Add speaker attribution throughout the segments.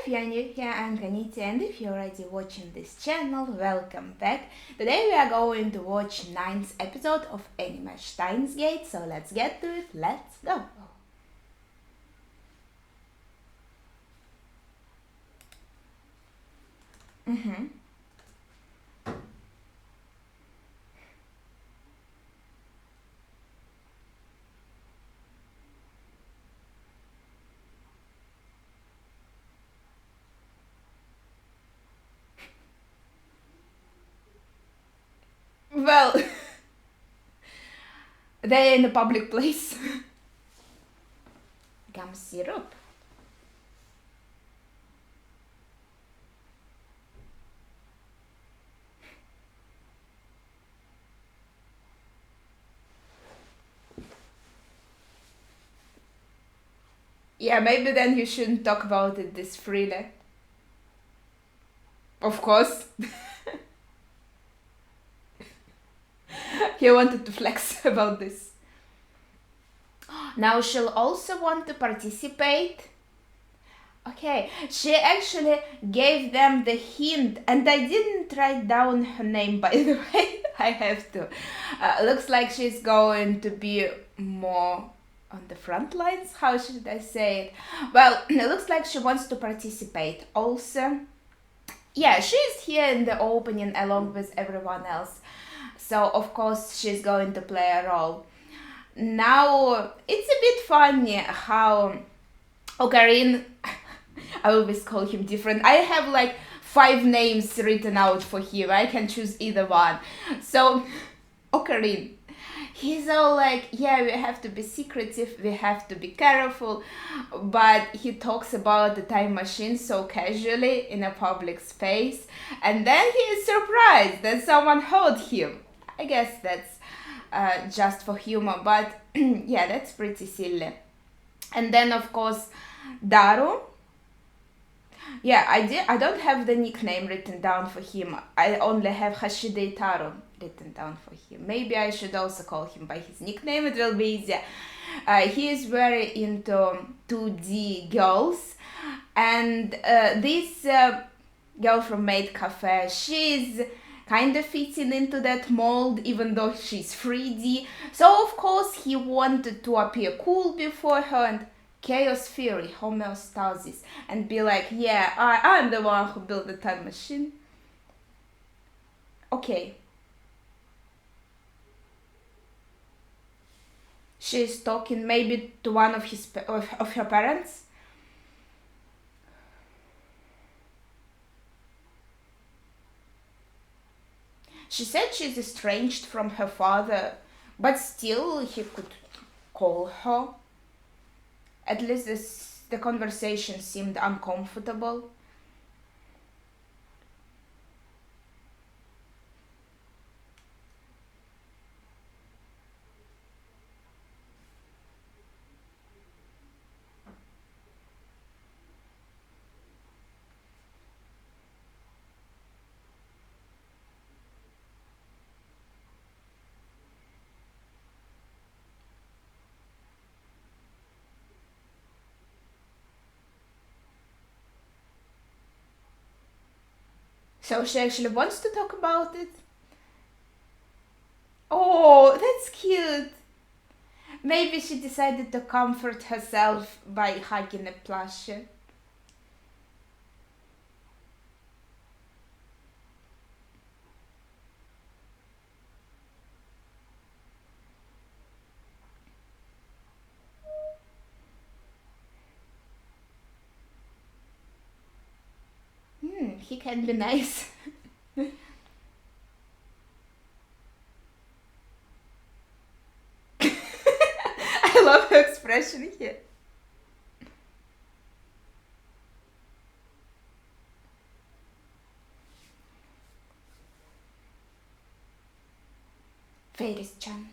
Speaker 1: if you are new here, I'm Kaniti, and if you're already watching this channel, welcome back. Today we are going to watch ninth episode of anime Steins, so let's get to it, let's go. Mm-hmm. Well, they're in a public place. Gum syrup. Yeah, maybe then you shouldn't talk about it this freely. Of course. He wanted to flex about this. Now she'll also want to participate. Okay, she actually gave them the hint, and I didn't write down her name, by the way. I have to. Looks like she's going to be more on the front lines. How should I say it? Well, it looks like she wants to participate also. Yeah, she's here in the opening along with everyone else. So, of course, she's going to play a role. Now, it's a bit funny how Ocarina, I always call him different. I have like 5 names written out for him. I can choose either one. So, Ocarina, he's all like, yeah, we have to be secretive, we have to be careful, but he talks about the time machine so casually in a public space, and then he is surprised that someone heard him. I guess that's just for humor, but yeah, that's pretty silly. And then, of course, Daru. Yeah, I don't have the nickname written down for him. I only have Hashide Taro written down for him. Maybe I should also call him by his nickname, it will be easier. He is very into 2D girls, and this girl from Maid Cafe, she's kind of fitting into that mold, even though she's 3D. So of course he wanted to appear cool before her and chaos theory, homeostasis, and be like, yeah, I'm the one who built the time machine. Okay. She's talking maybe to one of of her parents. She said she's estranged from her father, but still he could call her. At least the conversation seemed uncomfortable. So she actually wants to talk about it. Oh, that's cute. Maybe she decided to comfort herself by hugging a plushie. He can be nice. I love her expression here. Fairies-chan.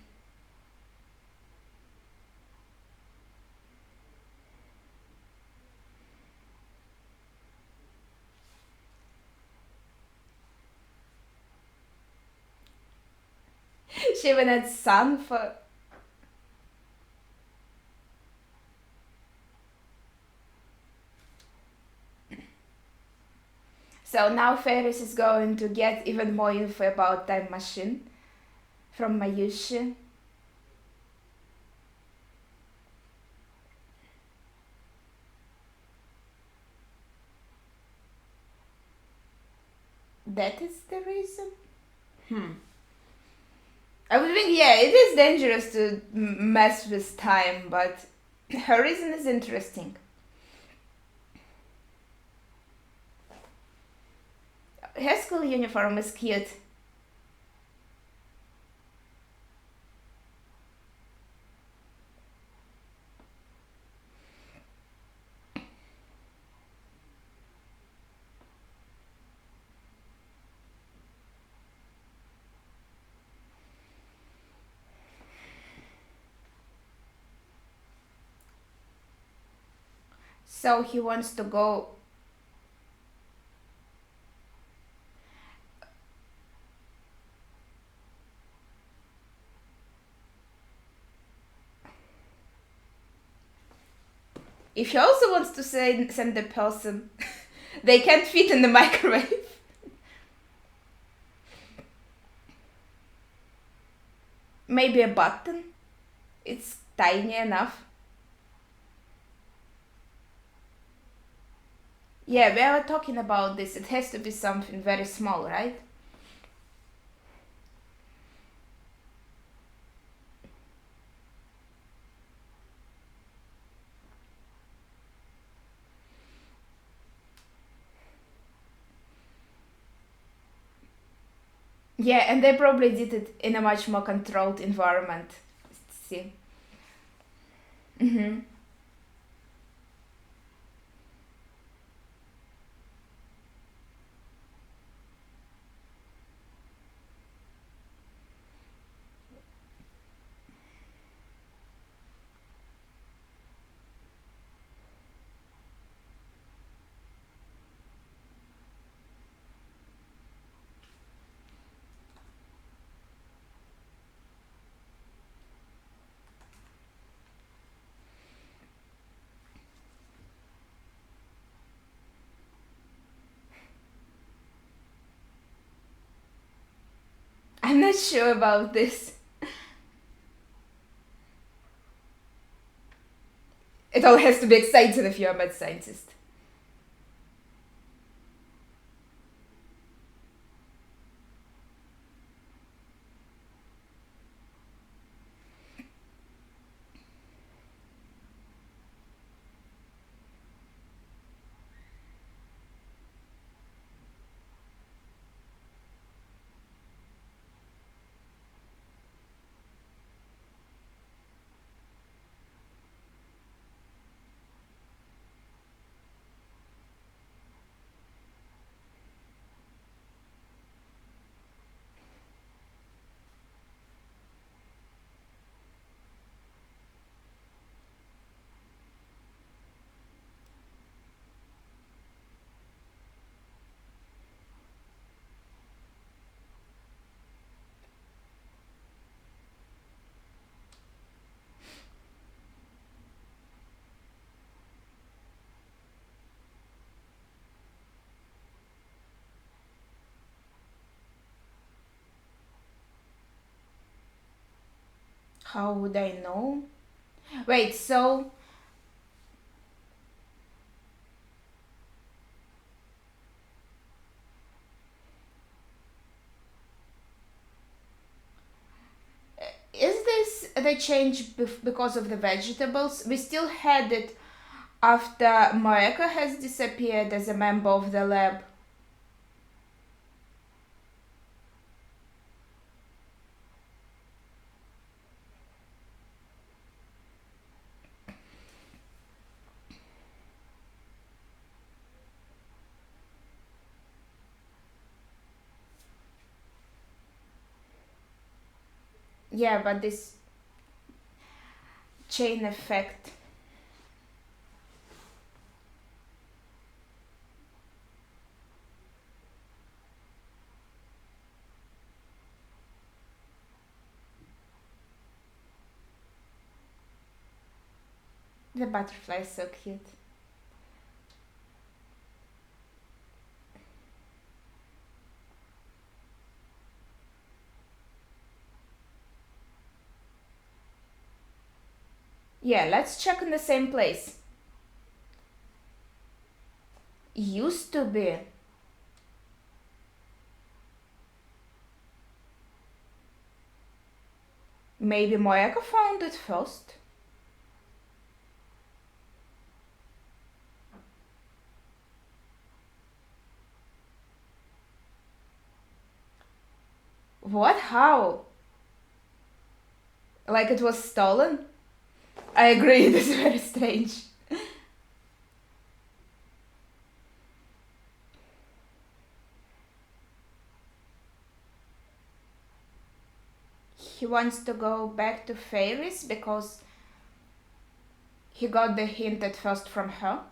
Speaker 1: She even had sun for... So now Ferris is going to get even more info about Time Machine from Mayushi. That is the reason? I would think, yeah, it is dangerous to mess with time, but her reason is interesting. Her school uniform is cute. So he wants to go. If he also wants to send the person, they can't fit in the microwave. Maybe a button? It's tiny enough. Yeah, we were talking about this. It has to be something very small, right? Yeah, and they probably did it in a much more controlled environment. See? Mm-hmm. I'm not sure about this. It all has to be exciting if you're a mad scientist. How would I know? Wait, so is this the change because of the vegetables? We still had it after Moeka has disappeared as a member of the lab. Yeah, but this chain effect. The butterfly is so cute. Yeah, let's check in the same place. Used to be. Maybe Moeka found it first. What? How? Like it was stolen? I agree, it is very strange. He wants to go back to fairies because he got the hint at first from her.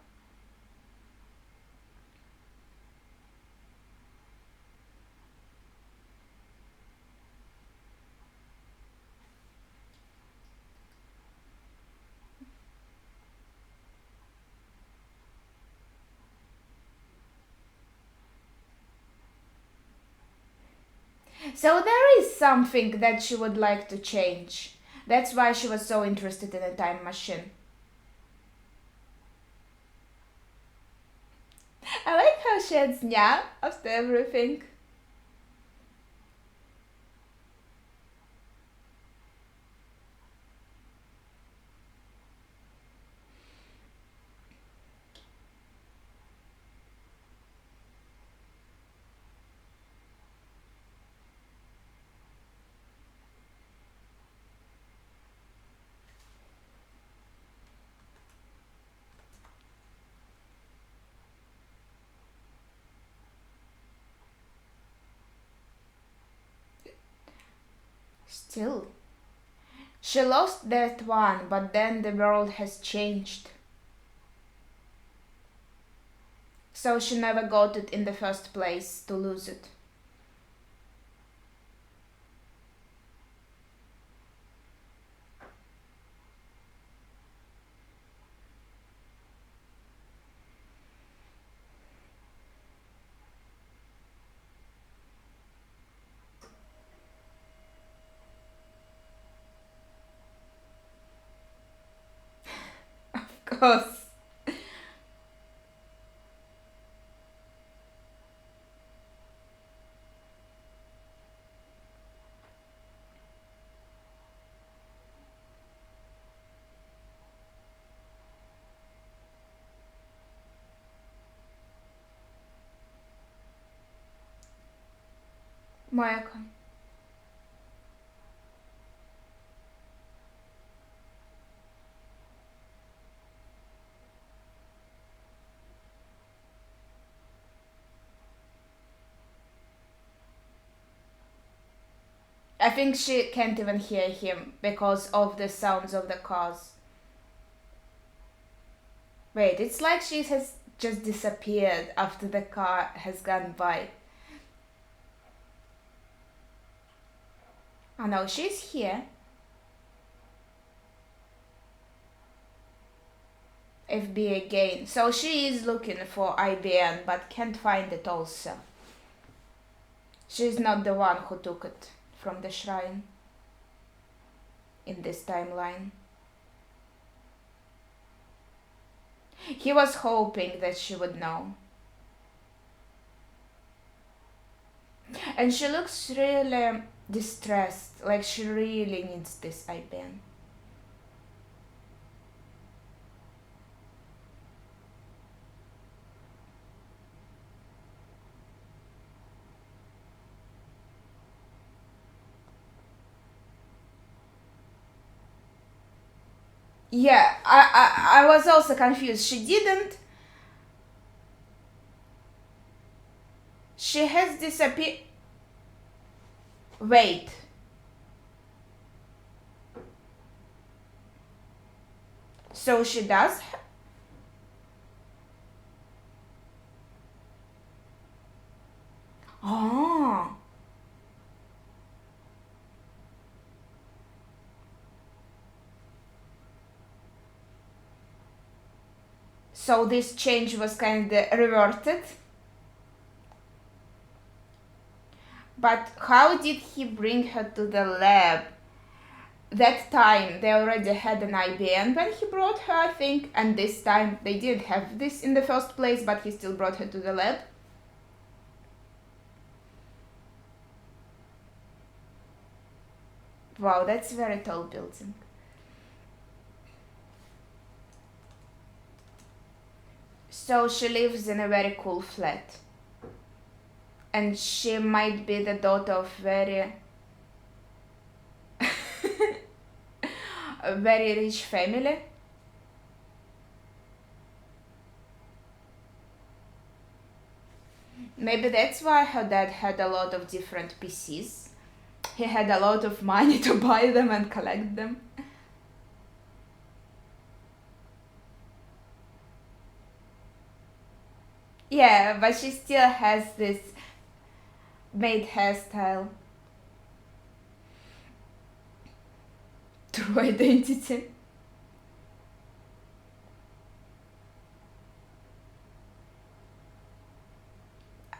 Speaker 1: So there is something that she would like to change. That's why she was so interested in a time machine. I like how she adds nya after everything. Still. She lost that one, but then the world has changed. So she never got it in the first place to lose it. Of course. Moeka. I think she can't even hear him because of the sounds of the cars. Wait, it's like she has just disappeared after the car has gone by. Oh no, she's here. FB again. So she is looking for IBN but can't find it also. She's not the one who took it from the shrine in this timeline. He was hoping that she would know. And she looks really distressed, like she really needs this IBN. Yeah, I was also confused. She didn't. She has disappeared. Wait. So she does. Oh. So this change was kind of reverted. But how did he bring her to the lab? that time they already had an IBN when he brought her, I think, and this time they didn't have this in the first place, but he still brought her to the lab. Wow, that's a very tall building. So she lives in a very cool flat. And she might be the daughter of a very rich family. Maybe that's why her dad had a lot of different PCs. He had a lot of money to buy them and collect them. Yeah, but she still has this maid hairstyle. True identity.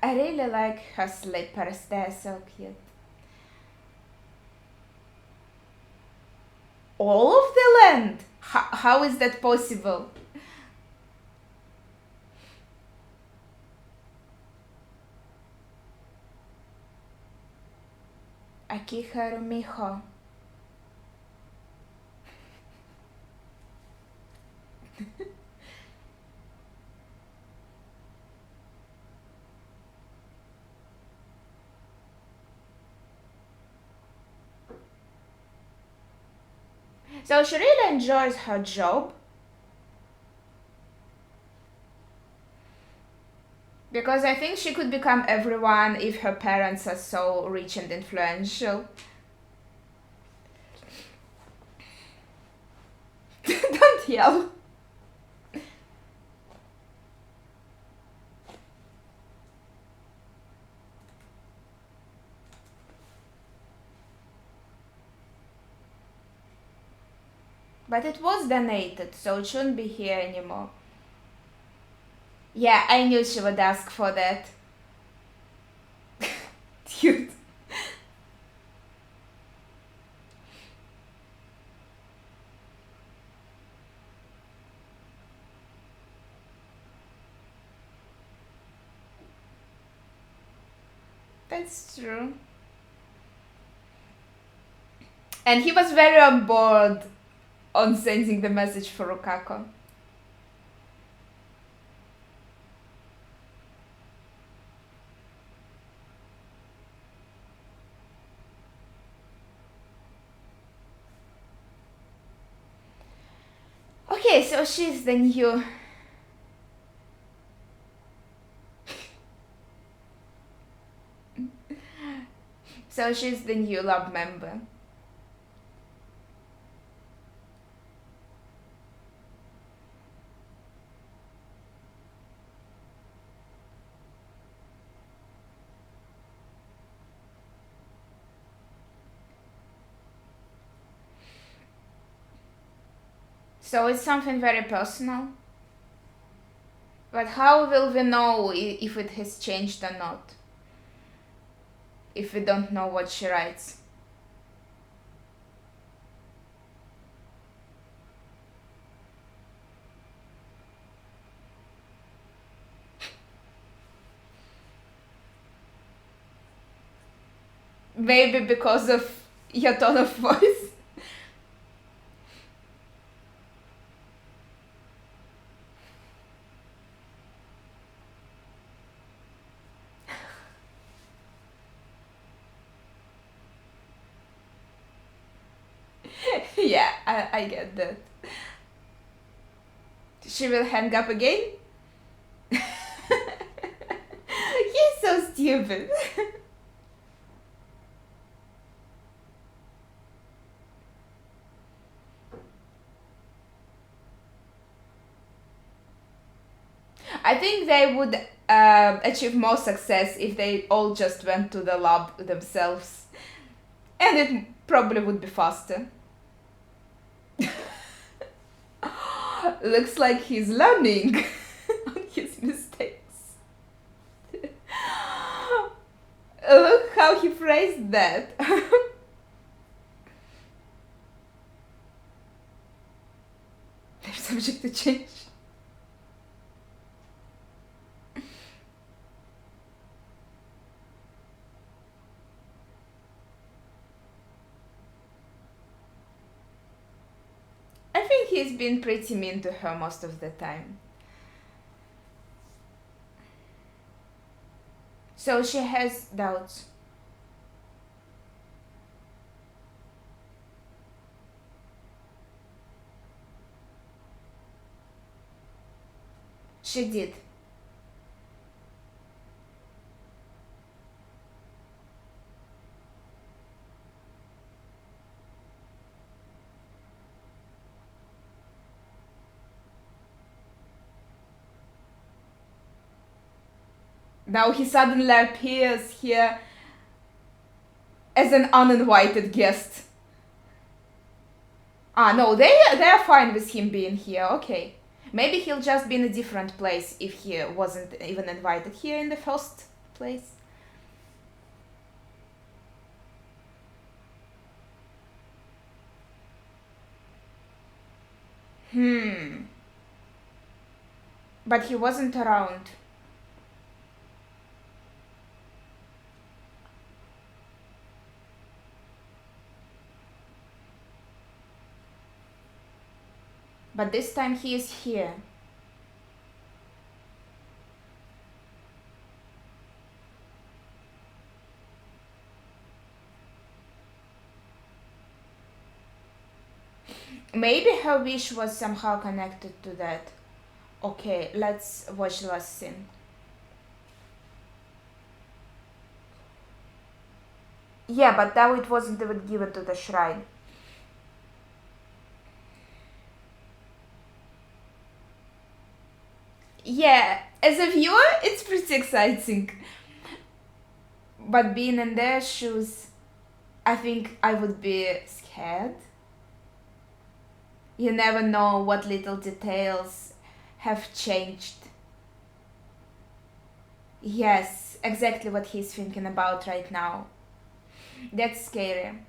Speaker 1: I really like her slippers, they're so cute. All of the land? How is that possible? Akiharu Miho. So she really enjoys her job. Because I think she could become everyone if her parents are so rich and influential. Don't yell. But it was donated, so it shouldn't be here anymore. Yeah, I knew she would ask for that. Cute. That's true. And he was very on board on sending the message for Rokako. Okay, so she's the new... So she's the new lab member. So it's something very personal. But how will we know if it has changed or not? If we don't know what she writes. Maybe because of your tone of voice. Yeah, I get that. She will hang up again? He's so stupid. I think they would achieve more success if they all just went to the lab themselves. And it probably would be faster. Looks like he's learning on his mistakes. Look how he phrased that. object to change. I think he's been pretty mean to her most of the time. So she has doubts. She did. Now he suddenly appears here as an uninvited guest. Ah, no, they're fine with him being here, okay. Maybe he'll just be in a different place if he wasn't even invited here in the first place. But he wasn't around. But this time he is here. Maybe her wish was somehow connected to that. Okay, let's watch the last scene. Yeah, but now it wasn't even given to the shrine. Yeah, as a viewer, it's pretty exciting. But being in their shoes, I think I would be scared. You never know what little details have changed. Yes, exactly what he's thinking about right now. That's scary.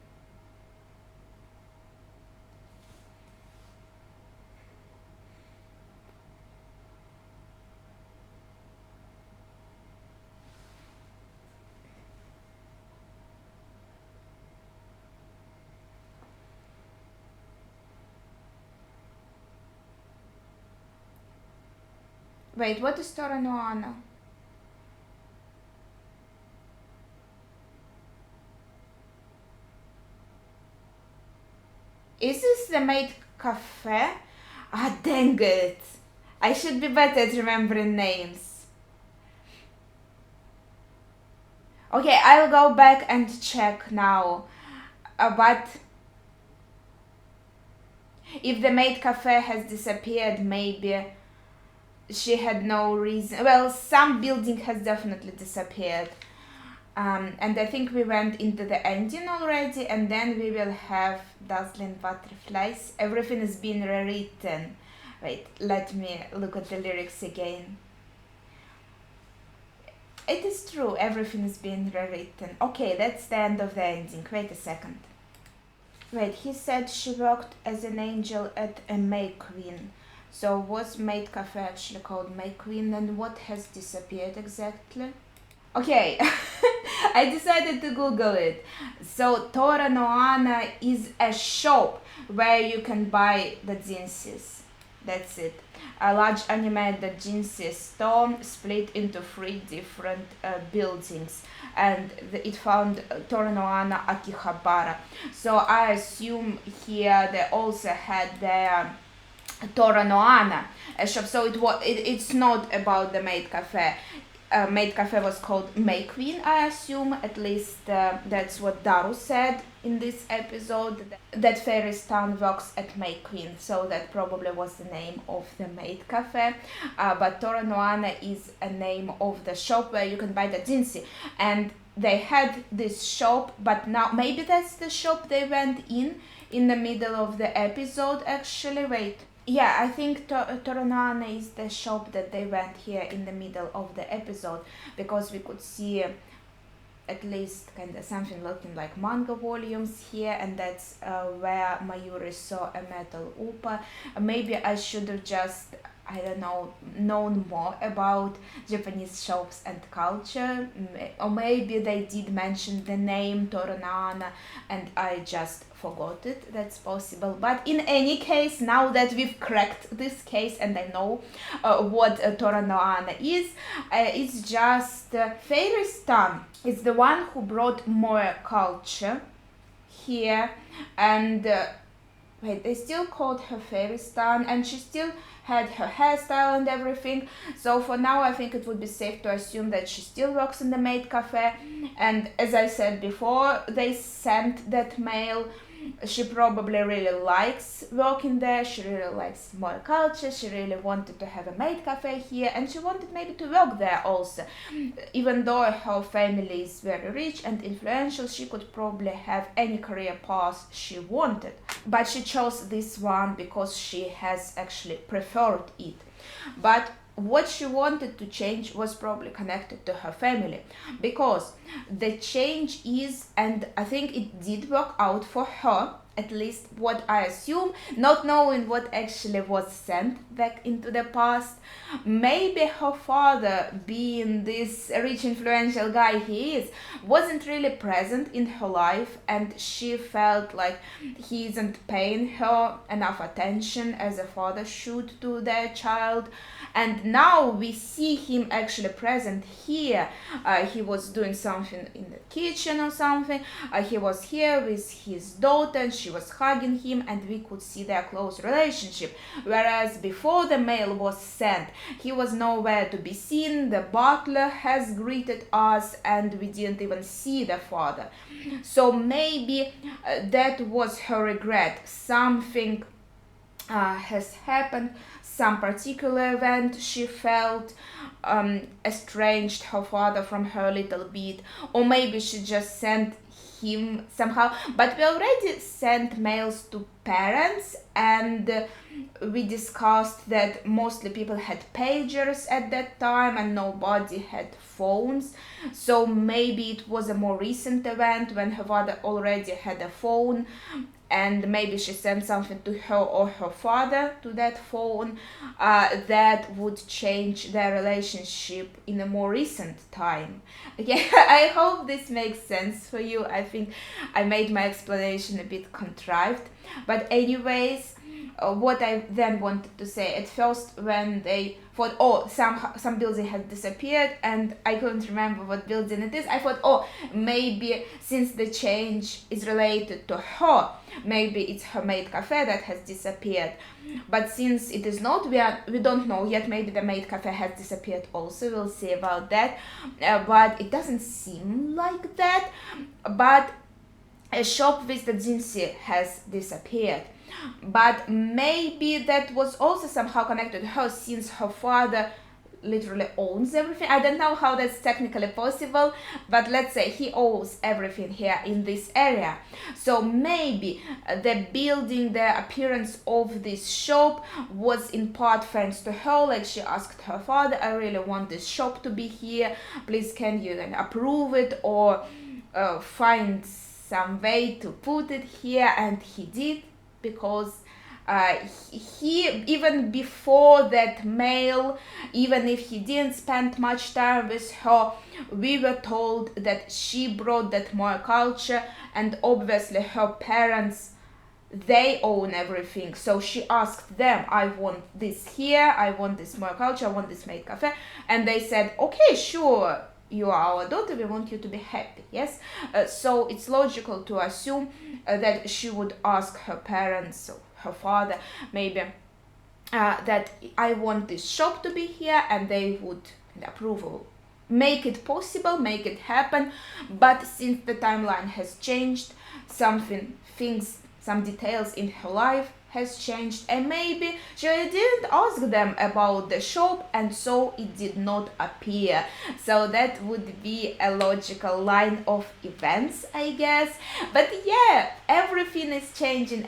Speaker 1: Wait, what is Tora Noana? Is this the maid cafe? Ah, dang it! I should be better at remembering names. Okay, I'll go back and check now. But if the maid cafe has disappeared, maybe she had no reason. Well, some building has definitely disappeared. And I think we went into the ending already, and then we will have dazzling butterflies. Everything is being rewritten. Wait, let me look at the lyrics again. It is true, everything is being rewritten. Okay, that's the end of the ending. Wait a second. Wait, he said she worked as an angel at a May Queen. So was Maid Cafe actually called May Queen, and what has disappeared exactly? Okay, I decided to Google it. So Tora Noana is a shop where you can buy the jeanses. That's it. A large animated jeansy store split into 3 different buildings, and it found Tora Noana Akihabara. So I assume here they also had their Tora Noana shop. So it's not about the Maid Cafe. Maid Cafe was called May Queen, I assume. At least that's what Daru said in this episode, that Fairy's Town works at May Queen, so that probably was the name of the Maid Cafe. But Tora Noana is a name of the shop where you can buy the jeansy. And they had this shop, but now maybe that's the shop they went in the middle of the episode actually. Wait. Yeah, I think Tora Noana is the shop that they went here in the middle of the episode, because we could see at least kind of something looking like manga volumes here, and that's where Mayuri saw a metal upa. Maybe I should have just, I don't know, known more about Japanese shops and culture, or maybe they did mention the name Toranaana and I just forgot it. That's possible. But in any case, now that we've cracked this case and I know what Toranaana is, it's just Fairy Stan. It's the one who brought more culture here, and wait, they still called her Fairy Stan, and she still had her hairstyle and everything. So for now, I think it would be safe to assume that she still works in the maid cafe. And as I said before, they sent that mail. She probably really likes working there. She really likes more culture. She really wanted to have a maid cafe here, and she wanted maybe to work there also. Even though her family is very rich and influential, she could probably have any career path she wanted. But she chose this one because she has actually preferred it. But what she wanted to change was probably connected to her family, because the change is, and I think it did work out for her, at least what I assume, not knowing what actually was sent back into the past. Maybe her father, being this rich influential guy he is, wasn't really present in her life, and she felt like he isn't paying her enough attention as a father should to their child. And now we see him actually present here. He was doing something in the kitchen or something. He was here with his daughter and she was hugging him, and we could see their close relationship. Whereas before the mail was sent, he was nowhere to be seen. The butler has greeted us and we didn't even see the father. So maybe that was her regret. Something has happened, some particular event she felt estranged her father from her a little bit, or maybe she just sent him somehow. But we already sent mails to parents, and we discussed that mostly people had pagers at that time and nobody had phones. So maybe it was a more recent event when her father already had a phone, and maybe she sent something to her or her father to that phone that would change their relationship in a more recent time. Okay, I hope this makes sense for you. I think I made my explanation a bit contrived, but anyways, what I then wanted to say, at first when they thought, oh, some building had disappeared, and I couldn't remember what building it is, I thought, oh, maybe since the change is related to her, maybe it's her maid cafe that has disappeared. But since it is not, we don't know yet. Maybe the maid cafe has disappeared also. We'll see about that. But it doesn't seem like that. But a shop with the Jinsi has disappeared. But maybe that was also somehow connected to her, since her father literally owns everything. I don't know how that's technically possible, but let's say he owns everything here in this area. So maybe the building, the appearance of this shop was in part thanks to her. Like she asked her father, I really want this shop to be here, please can you then approve it, or find some way to put it here, and he did, because he even before that mail, even if he didn't spend much time with her, we were told that she brought that more culture, and obviously her parents, they own everything. So she asked them, I want this here, I want this more culture, I want this maid cafe, and they said, okay, sure, you are our daughter, we want you to be happy. Yes, so it's logical to assume that she would ask her parents, so her father maybe, that I want this shop to be here, and they would approve, make it possible, make it happen. But since the timeline has changed, some details in her life has changed, and maybe she didn't ask them about the shop and so it did not appear. So that would be a logical line of events, I guess. But yeah, everything is changing,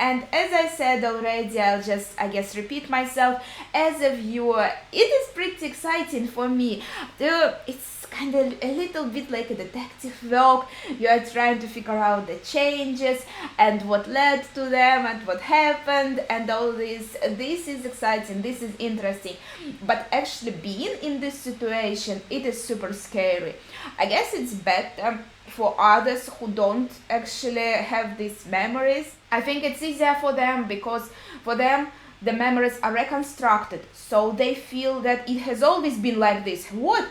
Speaker 1: and as I said already, I'll just, I guess, repeat myself. As a viewer, it is pretty exciting for me. It's kind of a little bit like a detective work. You are trying to figure out the changes and what led to them and what happened and all this. This is exciting, this is interesting, but actually being in this situation, it is super scary. I guess it's better for others who don't actually have these memories. I think it's easier for them because for them the memories are reconstructed, so they feel that it has always been like this. What?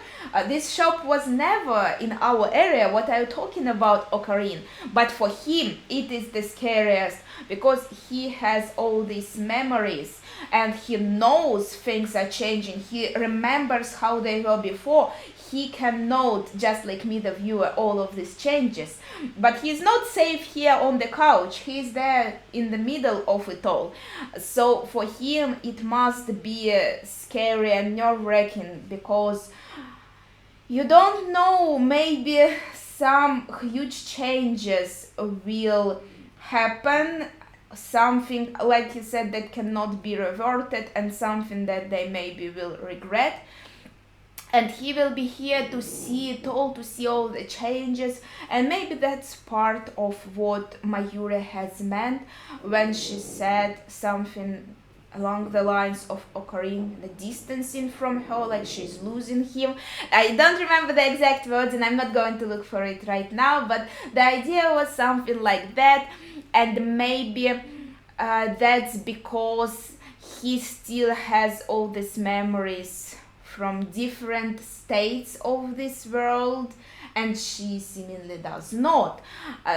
Speaker 1: This shop was never in our area. What are you talking about, Ocarine? But for him, it is the scariest because he has all these memories and he knows things are changing. He remembers how they were before. He can note, just like me, the viewer, all of these changes. But he's not safe here on the couch. He's there in the middle of it all. So for him, it must be scary and nerve-wracking because you don't know, maybe some huge changes will happen, something, like you said, that cannot be reverted, and something that they maybe will regret. And he will be here to see it all, to see all the changes, and maybe that's part of what Mayuri has meant when she said something along the lines of Ocarine, the distancing from her, like she's losing him. I don't remember the exact words and I'm not going to look for it right now, but the idea was something like that, and maybe that's because he still has all these memories from different states of this world and she seemingly does not.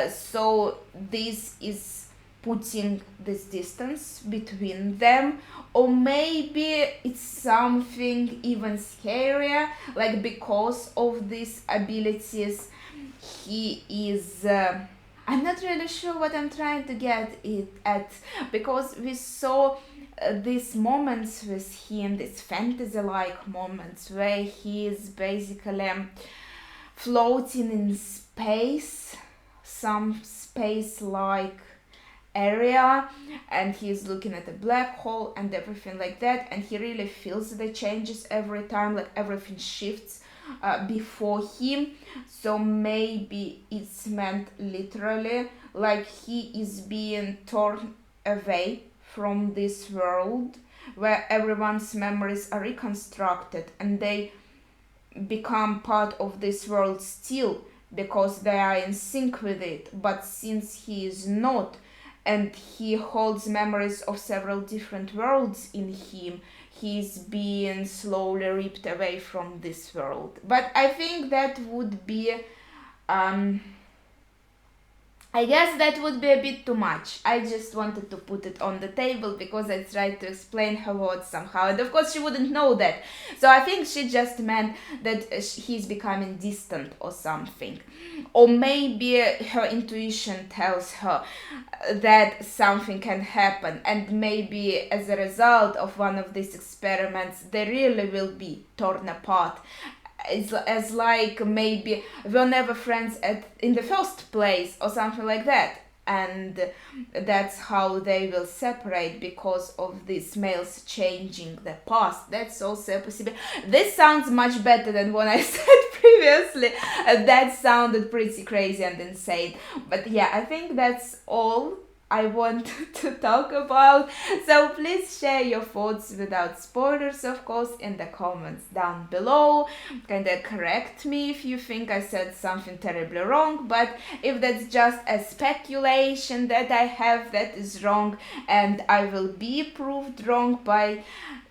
Speaker 1: So this is putting this distance between them, or maybe it's something even scarier, like because of these abilities he is I'm not really sure what I'm trying to get it at, because we saw these moments with him, these fantasy-like moments where he is basically floating in space, some space-like area, and he's looking at a black hole and everything like that, and he really feels the changes every time, like everything shifts before him. So maybe it's meant literally, like he is being torn away from this world where everyone's memories are reconstructed and they become part of this world still because they are in sync with it. But since he is not, and he holds memories of several different worlds in him, he's being slowly ripped away from this world. But I think that would be I guess that would be a bit too much. I just wanted to put it on the table because I tried to explain her words somehow, and of course she wouldn't know that. So I think she just meant that he's becoming distant or something. Or maybe her intuition tells her that something can happen, and maybe as a result of one of these experiments they really will be torn apart. It's as like maybe we're never friends in the first place or something like that, and that's how they will separate because of these males changing the past. That's also a possibility. This sounds much better than what I said previously. That sounded pretty crazy and insane, but yeah, I think that's all I want to talk about. So please share your thoughts without spoilers, of course, in the comments down below. Kinda correct me if you think I said something terribly wrong, but if that's just a speculation that I have that is wrong and I will be proved wrong by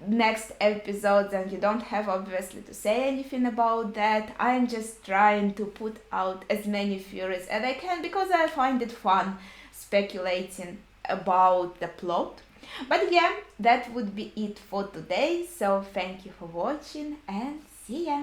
Speaker 1: next episodes, and you don't have obviously to say anything about that. I'm just trying to put out as many theories as I can because I find it fun speculating about the plot. But yeah, that would be it for today, so thank you for watching and see ya.